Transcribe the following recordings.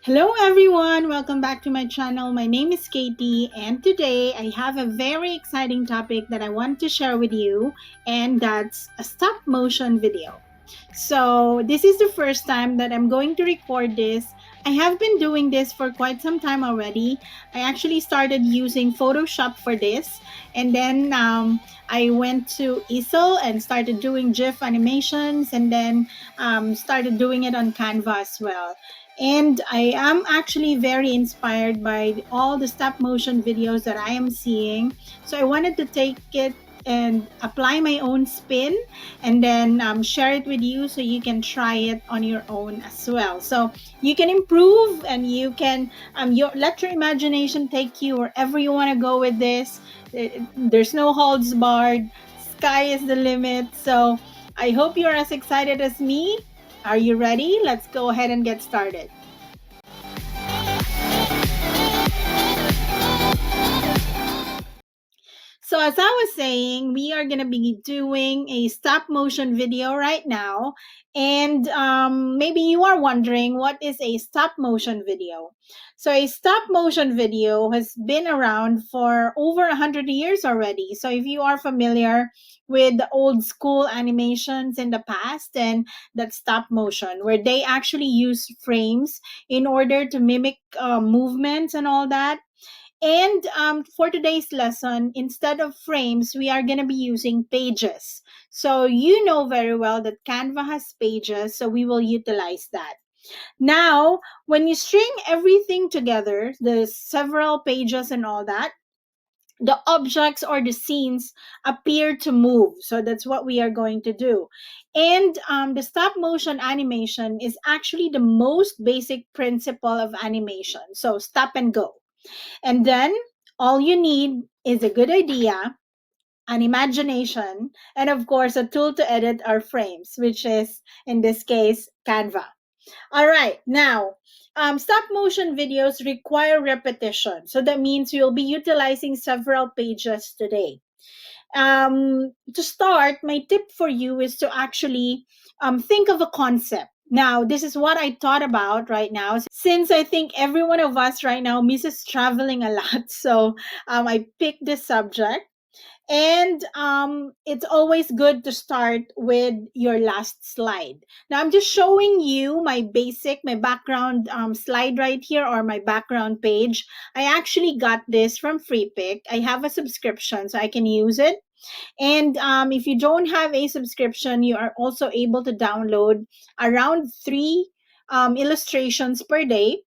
Hello everyone, welcome back to my channel. My name is Katie and today I have a very exciting topic that I want to share with you, and that's a stop motion video. So this is the first time that I'm going to record this. I have been doing this for quite some time already. I actually started using Photoshop for this, and then I went to easel and started doing GIF animations, and then started doing it on Canva as well. And I am actually very inspired by all the stop motion videos that I am seeing. So I wanted to take it and apply my own spin, and then share it with you so you can try it on your own as well. So you can improve and you can let your imagination take you wherever you want to go with this. There's no holds barred. Sky is the limit. So I hope you're as excited as me. Are you ready? Let's go ahead and get started. So as I was saying, we are going to be doing a stop motion video right now. And maybe you are wondering, what is a stop motion video? So a stop motion video has been around for over 100 years already. So if you are familiar with the old school animations in the past, and that stop motion, where they actually use frames in order to mimic movements and all that. And for today's lesson, instead of frames, we are going to be using pages. So you know very well that Canva has pages, so we will utilize that. Now, when you string everything together, the several pages and all that, the objects or the scenes appear to move. So that's what we are going to do. And the stop motion animation is actually the most basic principle of animation. So stop and go. And then all you need is a good idea, an imagination, and of course, a tool to edit our frames, which is in this case, Canva. All right, now, stop motion videos require repetition. So that means you'll be utilizing several pages today. To start, my tip for you is to actually think of a concept. Now, this is what I thought about right now, since I think every one of us right now misses traveling a lot. So I picked this subject. And it's always good to start with your last slide. Now, I'm just showing you my background slide right here, or my background page. I actually got this from Free Pick. I have a subscription, so I can use it. And if you don't have a subscription, you are also able to download around three illustrations per day,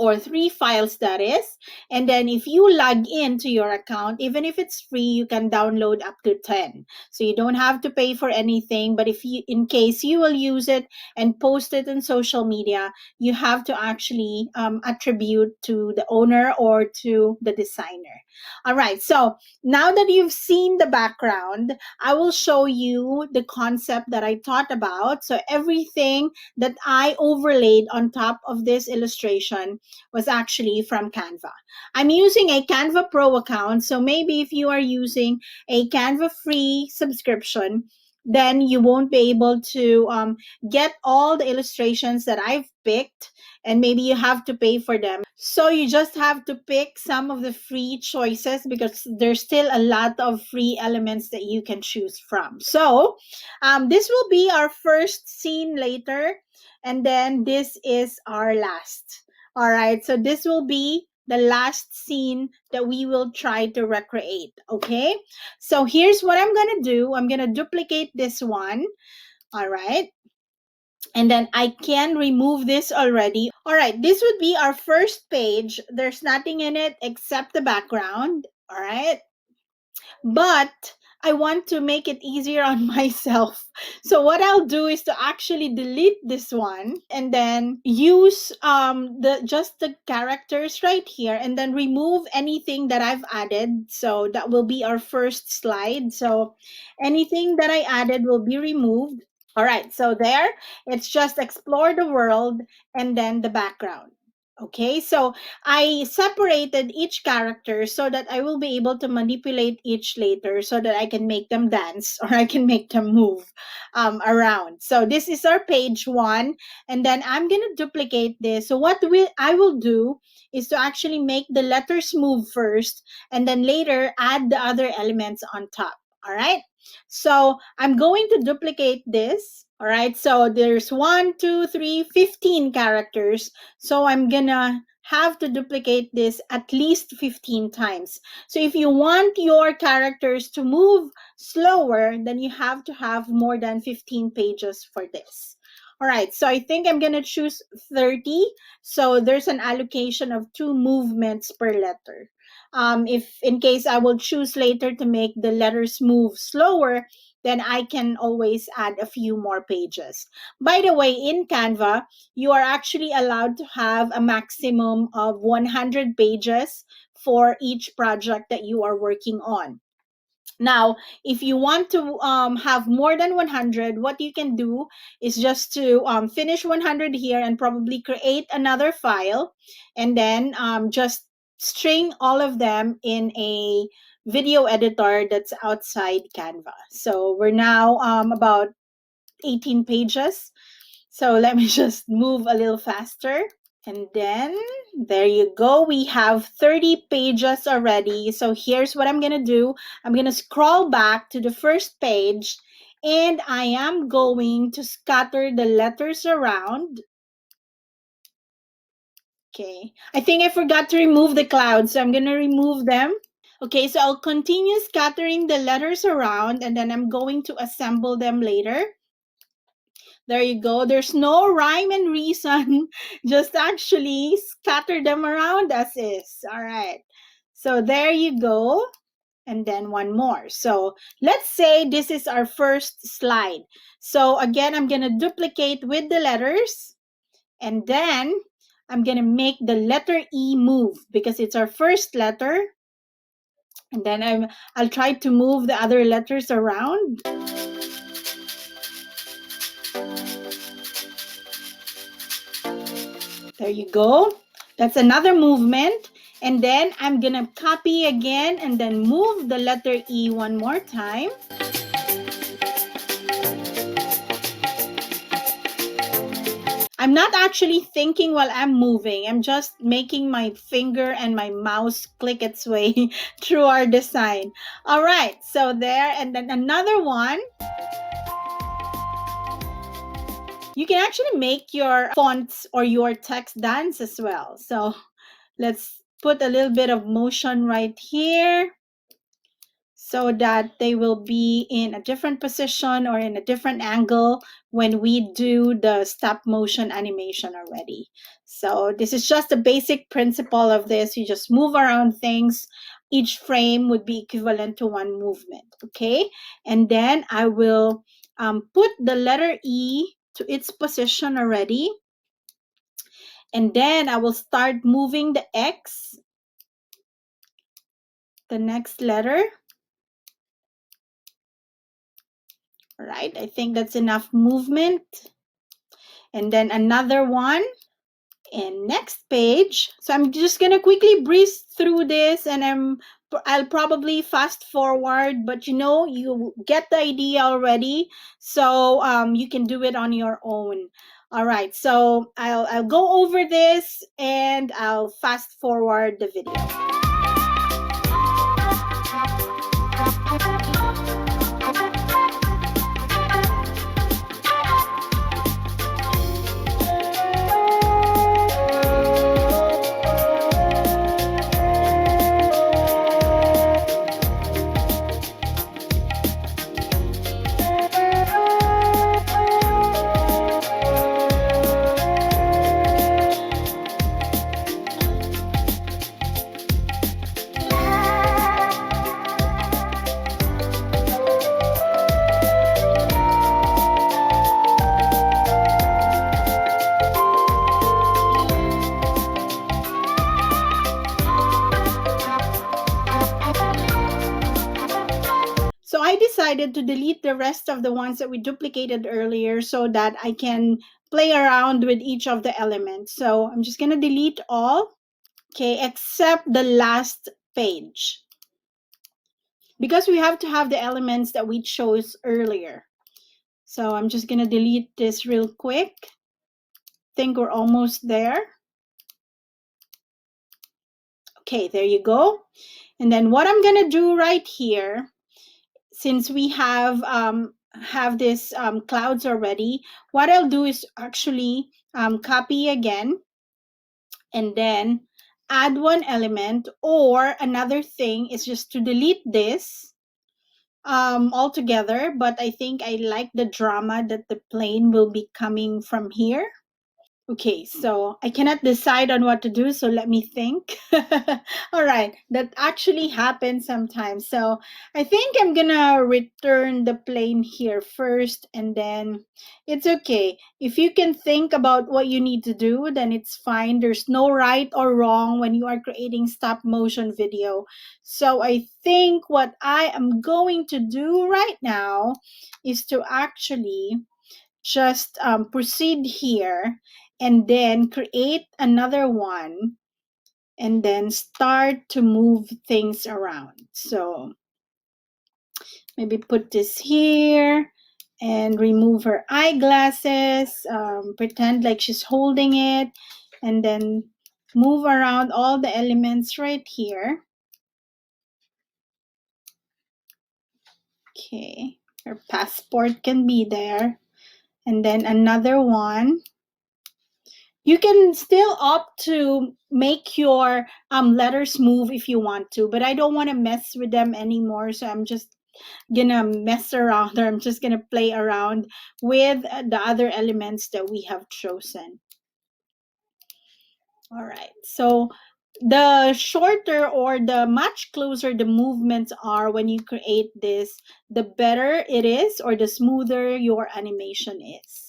or three files, that is. And then if you log into your account, even if it's free, you can download up to 10. So you don't have to pay for anything. But if you, in case you will use it and post it on social media, you have to actually attribute to the owner or to the designer. All right, so now that you've seen the background, I will show you the concept that I thought about. So everything that I overlaid on top of this illustration was actually from Canva. I'm using a Canva Pro account, so maybe if you are using a Canva free subscription, then you won't be able to get all the illustrations that I've picked, and maybe you have to pay for them. So you just have to pick some of the free choices, because there's still a lot of free elements that you can choose from. So this will be our first scene later, and then this is our last. All right, so this will be the last scene that we will try to recreate, okay? So here's what I'm gonna do. I'm gonna duplicate this one, all right? And then I can remove this already. All right, this would be our first page. There's nothing in it except the background, all right? But I want to make it easier on myself. So what I'll do is to actually delete this one, and then use the just the characters right here, and then remove anything that I've added. So that will be our first slide. So anything that I added will be removed. All right, so there, it's just explore the world and then the background. Okay, so I separated each character so that I will be able to manipulate each later so that I can make them dance or I can make them move around. So this is our page one, and then I'm going to duplicate this. So I will do is to actually make the letters move first and then later add the other elements on top. All right. So I'm going to duplicate this. All right. So there's 15 characters. So I'm gonna have to duplicate this at least 15 times. So if you want your characters to move slower, then you have to have more than 15 pages for this. All right, so I think I'm gonna choose 30. So there's an allocation of 2 movements per letter. If in case I will choose later to make the letters move slower, then I can always add a few more pages. By the way, in Canva, you are actually allowed to have a maximum of 100 pages for each project that you are working on. Now, if you want to have more than 100, what you can do is just to finish 100 here and probably create another file and then just string all of them in a video editor that's outside Canva. So we're now about 18 pages. So let me just move a little faster. And then there you go. We have 30 pages already. So here's what I'm going to do. I'm going to scroll back to the first page and I am going to scatter the letters around. Okay. I think I forgot to remove the clouds, so I'm going to remove them. Okay, so I'll continue scattering the letters around and then I'm going to assemble them later. There you go. There's no rhyme and reason. Just actually scatter them around as is. All right. So there you go. And then one more. So let's say this is our first slide. So again, I'm going to duplicate with the letters. And then I'm going to make the letter E move because it's our first letter. And then I'll try to move the other letters around. There you go. That's another movement. And then I'm going to copy again and then move the letter E one more time. I'm not actually thinking while I'm moving. I'm just making my finger and my mouse click its way through our design. All right, so there. And then another one. You can actually make your fonts or your text dance as well. So let's put a little bit of motion right here so that they will be in a different position or in a different angle when we do the stop motion animation already. So this is just the basic principle of this. You just move around things. Each frame would be equivalent to one movement, okay? And then I will put the letter E to its position already. And then I will start moving the X, the next letter. All right, I think that's enough movement. And then another one. And next page. So I'm just gonna quickly breeze through this and I'll probably fast forward, but you get the idea already. So you can do it on your own. All right, so I'll go over this and I'll fast forward the video. So I decided to delete the rest of the ones that we duplicated earlier so that I can play around with each of the elements. So I'm just going to delete all, okay, except the last page, because we have to have the elements that we chose earlier. So I'm just going to delete this real quick. Think we're almost there. Okay, there you go. And then what I'm going to do right here, since we have this clouds already, what I'll do is actually copy again and then add one element, or another thing is just to delete this altogether. But I think I like the drama that the plane will be coming from here. Okay, so I cannot decide on what to do, so let me think. All right, that actually happens sometimes. So I think I'm gonna return the plane here first, and then it's okay. If you can think about what you need to do, then it's fine. There's no right or wrong when you are creating stop motion video. So I think what I am going to do right now is to actually just proceed here and then create another one and then start to move things around. So maybe put this here and remove her eyeglasses, pretend like she's holding it, and then move around all the elements right here. Okay, her passport can be there. And then another one. You can still opt to make your letters move if you want to, but I don't want to mess with them anymore. So I'm just gonna mess around, or I'm just gonna play around with the other elements that we have chosen. All right, so the shorter or the much closer the movements are when you create this, the better it is, or the smoother your animation is.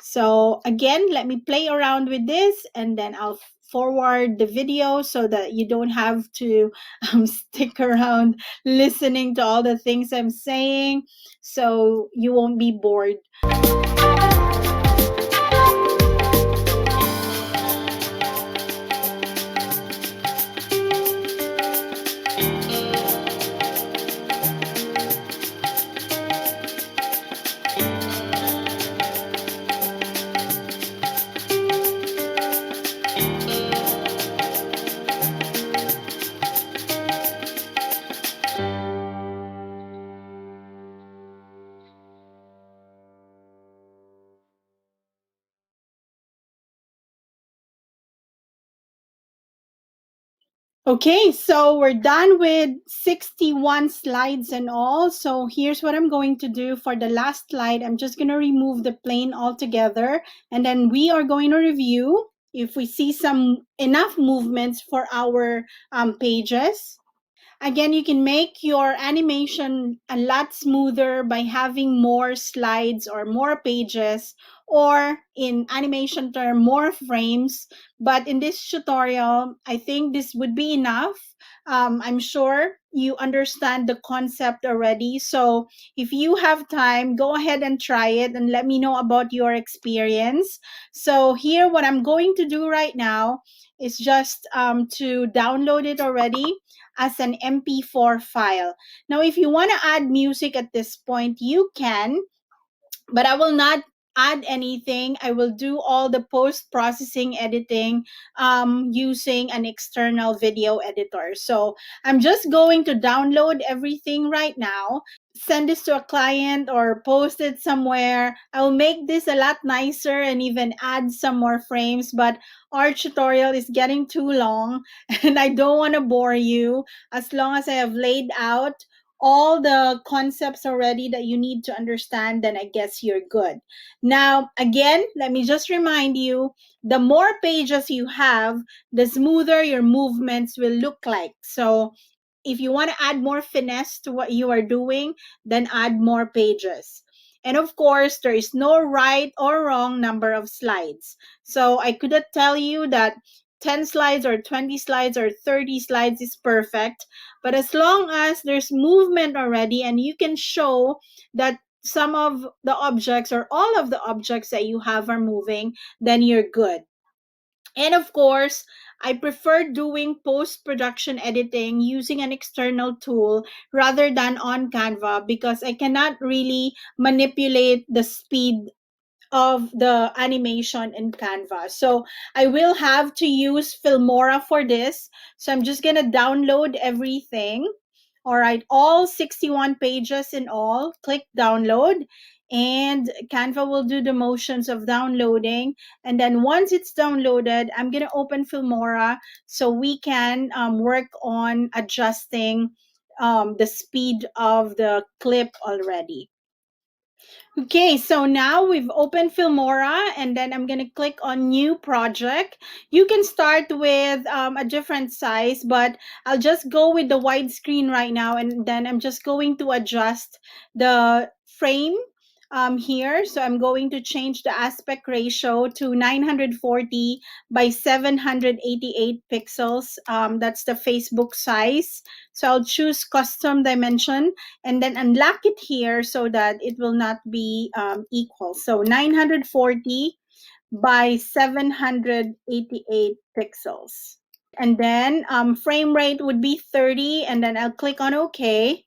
So again, let me play around with this, and then I'll forward the video so that you don't have to stick around listening to all the things I'm saying, so you won't be bored. Okay, so we're done with 61 slides and all. So here's what I'm going to do for the last slide. I'm just going to remove the plane altogether, and then we are going to review if we see some enough movements for our pages. Again, you can make your animation a lot smoother by having more slides or more pages, or in animation term, more frames. But in this tutorial, I think this would be enough. I'm sure you understand the concept already. So if you have time, go ahead and try it and let me know about your experience. So here, what I'm going to do right now is just to download it already as an MP4 file. Now, if you want to add music at this point, you can, but I will not add anything. I will do all the post-processing editing using an external video editor. So I'm just going to download everything right now, send this to a client or post it somewhere. I'll make this a lot nicer and even add some more frames, but our tutorial is getting too long and I don't want to bore you. As long as I have laid out all the concepts already that you need to understand, then I guess you're good. Now, again, let me just remind you, the more pages you have, the smoother your movements will look like. So if you want to add more finesse to what you are doing, then add more pages. And of course, there is no right or wrong number of slides. So I couldn't tell you that 10 slides or 20 slides or 30 slides is perfect. But as long as there's movement already and you can show that some of the objects or all of the objects that you have are moving, then you're good. And of course, I prefer doing post production editing using an external tool rather than on Canva, because I cannot really manipulate the speed of the animation in Canva. So I will have to use Filmora for this. So I'm just going to download everything. All right, all 61 pages in all. Click download, and Canva will do the motions of downloading. And then once it's downloaded, I'm going to open Filmora so we can work on adjusting the speed of the clip already. Okay, so now we've opened Filmora, and then I'm going to click on new project. You can start with a different size, but I'll just go with the widescreen right now, and then I'm just going to adjust the frame here. So I'm going to change the aspect ratio to 940 by 788 pixels. That's the Facebook size. So I'll choose custom dimension and then unlock it here so that it will not be equal. So 940 by 788 pixels. And then frame rate would be 30, and then I'll click on OK.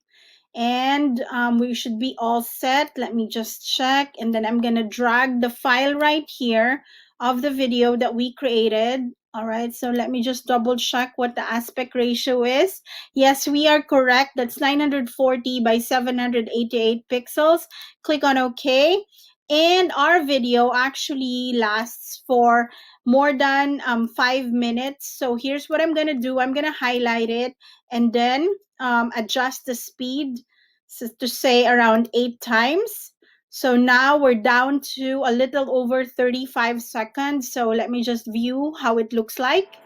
And we should be all set. Let me just check, and then I'm going to drag the file right here of the video that we created. All right, so let me just double check what the aspect ratio is. Yes, we are correct. That's 940 by 788 pixels. Click on OK. And our video actually lasts for more than 5 minutes. So here's what I'm going to do. I'm going to highlight it and then adjust the speed to say around 8 times. So now we're down to a little over 35 seconds. So let me just view how it looks like.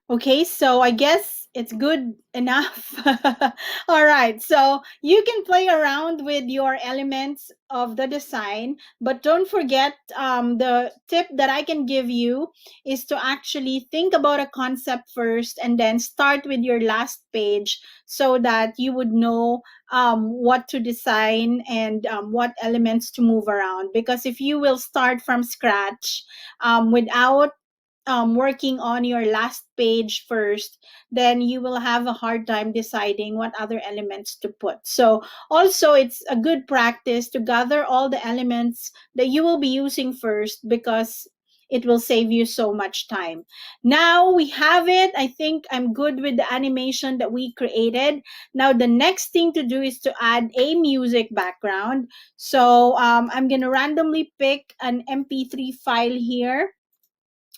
Okay, so I guess it's good enough. All right, so you can play around with your elements of the design, but don't forget the tip that I can give you is to actually think about a concept first and then start with your last page so that you would know what to design and what elements to move around. Because if you will start from scratch without working on your last page first, then you will have a hard time deciding what other elements to put. So also it's a good practice to gather all the elements that you will be using first, because it will save you so much time. Now we have it. I think I'm good with the animation that we created. Now the next thing to do is to add a music background. So I'm going to randomly pick an MP3 file here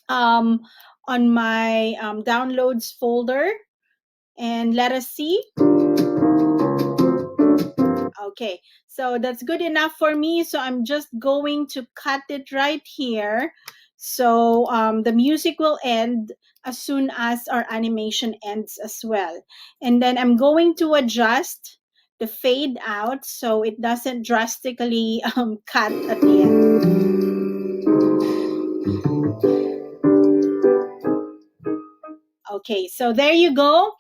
um, on my downloads folder, and let us see. Okay, so that's good enough for me. So I'm just going to cut it right here. So the music will end as soon as our animation ends as well. And then I'm going to adjust the fade out so it doesn't drastically cut at the end. Okay, so there you go.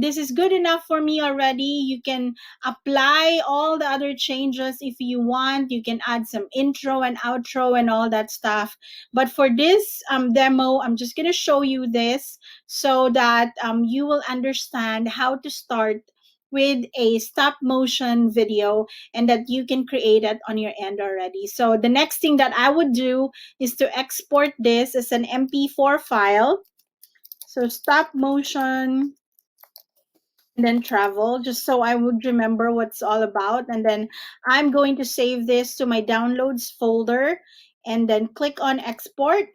This is good enough for me already. You can apply all the other changes if you want. You can add some intro and outro and all that stuff. But for this demo, I'm just going to show you this so that you will understand how to start with a stop motion video and that you can create it on your end already. So the next thing that I would do is to export this as an MP4 file. So stop motion and then travel, just so I would remember what's all about. And then I'm going to save this to my downloads folder and then click on export.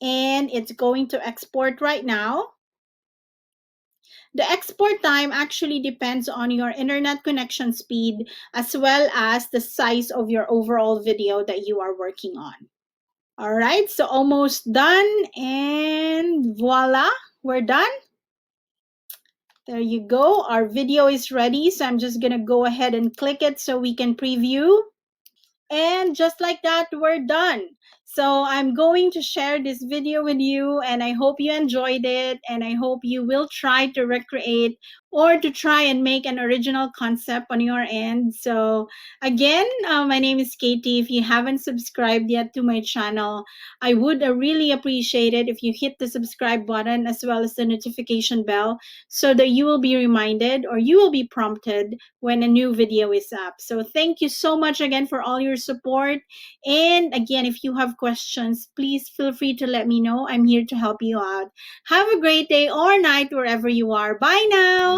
And it's going to export right now. The export time actually depends on your internet connection speed as well as the size of your overall video that you are working on. All right, so almost done, and voila, we're done. There you go. Our video is ready. So I'm just going to go ahead and click it so we can preview. And just like that, we're done. So I'm going to share this video with you, and I hope you enjoyed it, and I hope you will try to recreate or to try and make an original concept on your end. So again, my name is Katie. If you haven't subscribed yet to my channel, I would really appreciate it if you hit the subscribe button as well as the notification bell, so that you will be reminded or you will be prompted when a new video is up. So thank you so much again for all your support. And again, if you have questions, please feel free to let me know. I'm here to help you out. Have a great day or night wherever you are. Bye now.